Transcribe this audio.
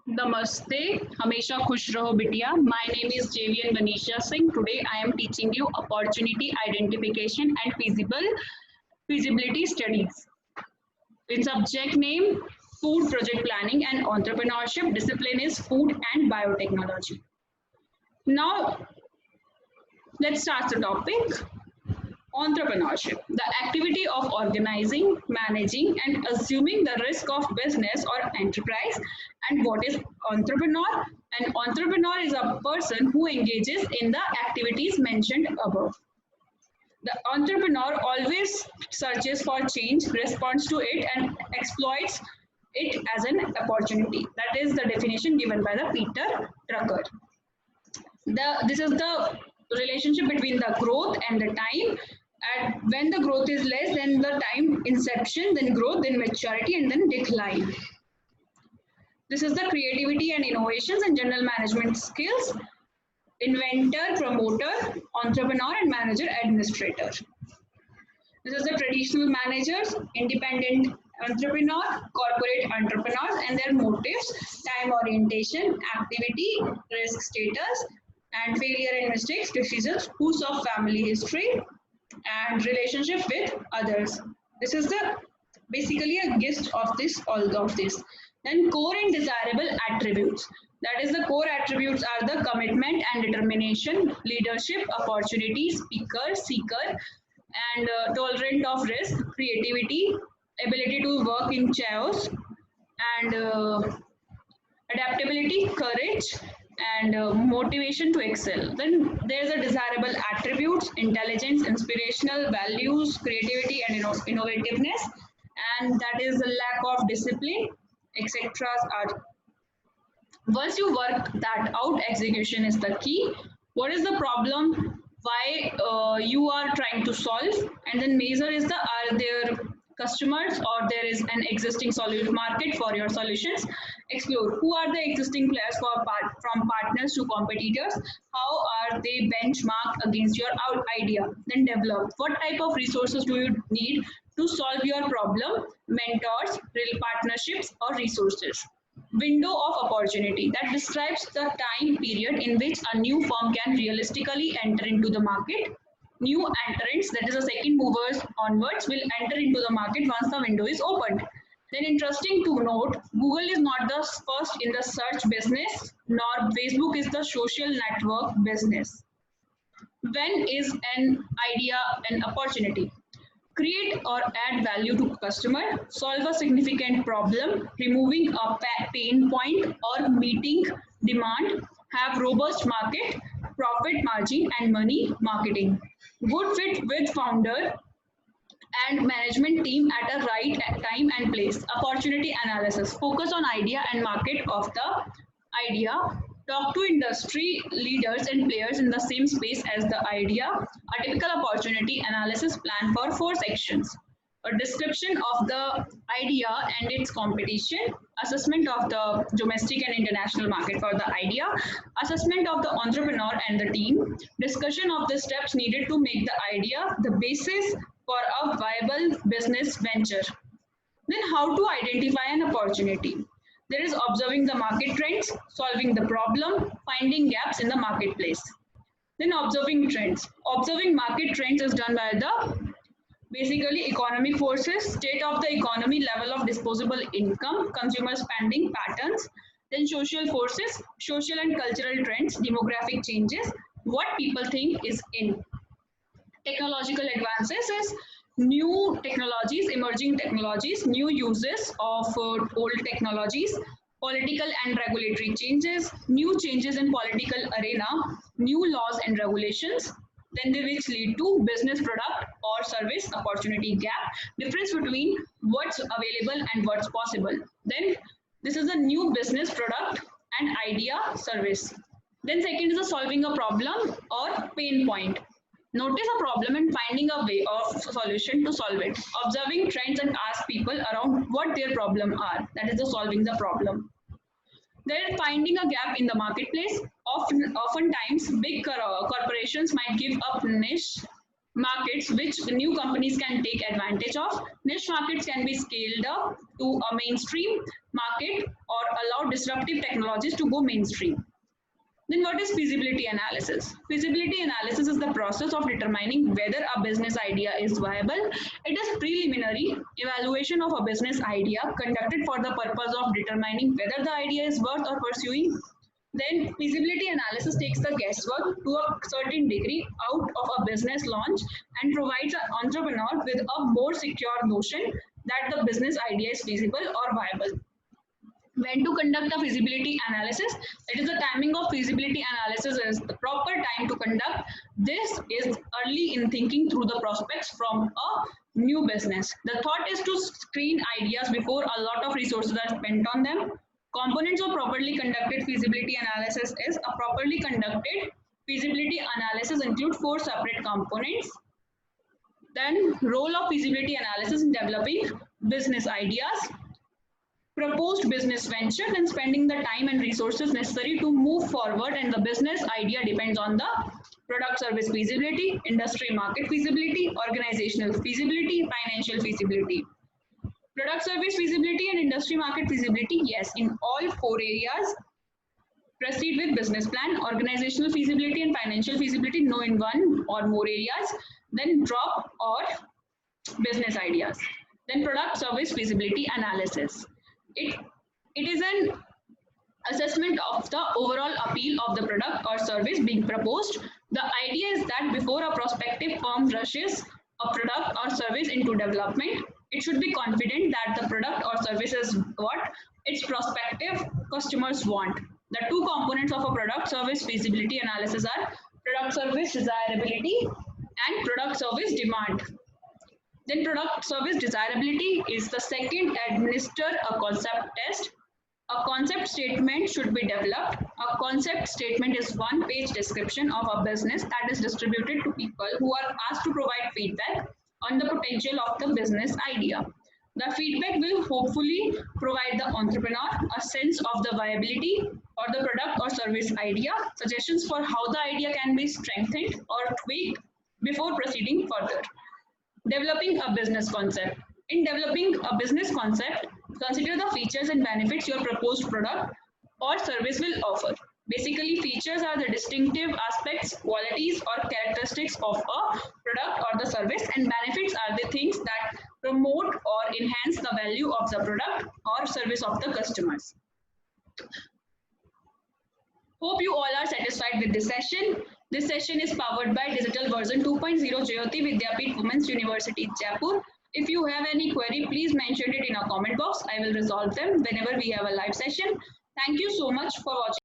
Namaste, Hamesha Khush Raho Bitya. My name is JVN Manisha Singh. Today I am teaching you opportunity identification and feasibility studies. In subject name, food project planning and entrepreneurship. Discipline is food and biotechnology. Now let's start the topic. Entrepreneurship, the activity of organizing, managing, and assuming the risk of business or enterprise. And what is entrepreneur? An entrepreneur is a person who engages in the activities mentioned above. The entrepreneur always searches for change, responds to it, and exploits it as an opportunity. That is the definition given by the Peter Drucker. This is the relationship between the growth and the time. And when the growth is less, then the time inception, then growth, then maturity, and then decline. This is the creativity and innovations and general management skills. Inventor, promoter, entrepreneur, and manager, administrator. This is the traditional managers, independent entrepreneur, corporate entrepreneurs, and their motives, time orientation, activity, risk status, and failure and mistakes, decisions, who's of family history, and relationship with others. This is the basically a gist of this, all of this. Then core and desirable attributes. That is, the core attributes are the commitment and determination, leadership, opportunity, speaker, seeker, and tolerant of risk, creativity, ability to work in chaos, and adaptability, courage, and motivation to excel. Then there's a desirable attributes, intelligence, inspirational values, creativity, and innovativeness, and that is the lack of discipline, etc. are. Once you work that out, execution is the key. What is the problem? Why you are trying to solve? And then measure is the are there customers or there is an existing solution market for your solutions. Explore who are the existing players from partners to competitors. How are they benchmarked against your idea? Then develop what type of resources do you need to solve your problem? Mentors, real partnerships, or resources. Window of opportunity that describes the time period in which a new firm can realistically enter into the market. New entrants, that is the second movers onwards, will enter into the market once the window is opened. Then interesting to note, Google is not the first in the search business, nor Facebook is the social network business. When is an idea an opportunity? Create or add value to customer, solve a significant problem, removing a pain point or meeting demand, have robust market, profit margin and money marketing. Good fit with founder and management team at a right time and place. Opportunity analysis. Focus on idea and market of the idea. Talk to industry leaders and players in the same space as the idea. A typical opportunity analysis plan for 4 sections. A description of the idea and its competition, assessment of the domestic and international market for the idea, assessment of the entrepreneur and the team, discussion of the steps needed to make the idea the basis for a viable business venture. Then how to identify an opportunity. There is observing the market trends, solving the problem, finding gaps in the marketplace. Then observing trends. Observing market trends is done by the basically economic forces, state of the economy, level of disposable income, consumer spending patterns, then social forces, social and cultural trends, demographic changes, what people think is in. Technological advances is new technologies, emerging technologies, new uses of old technologies, political and regulatory changes, new changes in political arena, new laws and regulations, then they which lead to business product or service opportunity gap, difference between what's available and what's possible. Then this is a new business product and idea service. Then second is a solving a problem or pain point. Notice a problem and finding a way of solution to solve it. Observing trends and ask people around what their problem are. That is the solving the problem. Then finding a gap in the marketplace. Oftentimes, big corporations might give up niche markets which new companies can take advantage of. Niche markets can be scaled up to a mainstream market or allow disruptive technologies to go mainstream. Then what is feasibility analysis? Feasibility analysis is the process of determining whether a business idea is viable. It is preliminary evaluation of a business idea conducted for the purpose of determining whether the idea is worth or pursuing. Then feasibility analysis takes the guesswork to a certain degree out of a business launch and provides an entrepreneur with a more secure notion that the business idea is feasible or viable. When to conduct a feasibility analysis? It is the timing of feasibility analysis is the proper time to conduct. This is early in thinking through the prospects from a new business. The thought is to screen ideas before a lot of resources are spent on them. Components of properly conducted feasibility analysis is a properly conducted feasibility analysis include four separate components. Then role of feasibility analysis in developing business ideas, proposed business venture, then spending the time and resources necessary to move forward, and the business idea depends on the product service feasibility, industry market feasibility, organizational feasibility, financial feasibility. Product service feasibility and industry market feasibility, yes, in all four areas. Proceed with business plan, organizational feasibility and financial feasibility, no in one or more areas. Then drop or business ideas. Then product service feasibility analysis. It is an assessment of the overall appeal of the product or service being proposed. The idea is that before a prospective firm rushes a product or service into development, it should be confident that the product or service is what its prospective customers want. The two components of a product service feasibility analysis are product service desirability and product service demand. Then product service desirability is the second. Administer a concept test. A concept statement should be developed. A concept statement is one-page description of a business that is distributed to people who are asked to provide feedback on the potential of the business idea. The feedback will hopefully provide the entrepreneur a sense of the viability or the product or service idea, suggestions for how the idea can be strengthened or tweaked before proceeding further. Developing a business concept. In developing a business concept, consider the features and benefits your proposed product or service will offer. Basically, features are the distinctive aspects, qualities, or characteristics of a product or the service, and benefits are the things that promote or enhance the value of the product or service of the customers. Hope you all are satisfied with this session. This session is powered by Digital Version 2.0 Jyoti Vidyapeeth Women's University, Jaipur. If you have any query, please mention it in a comment box. I will resolve them whenever we have a live session. Thank you so much for watching.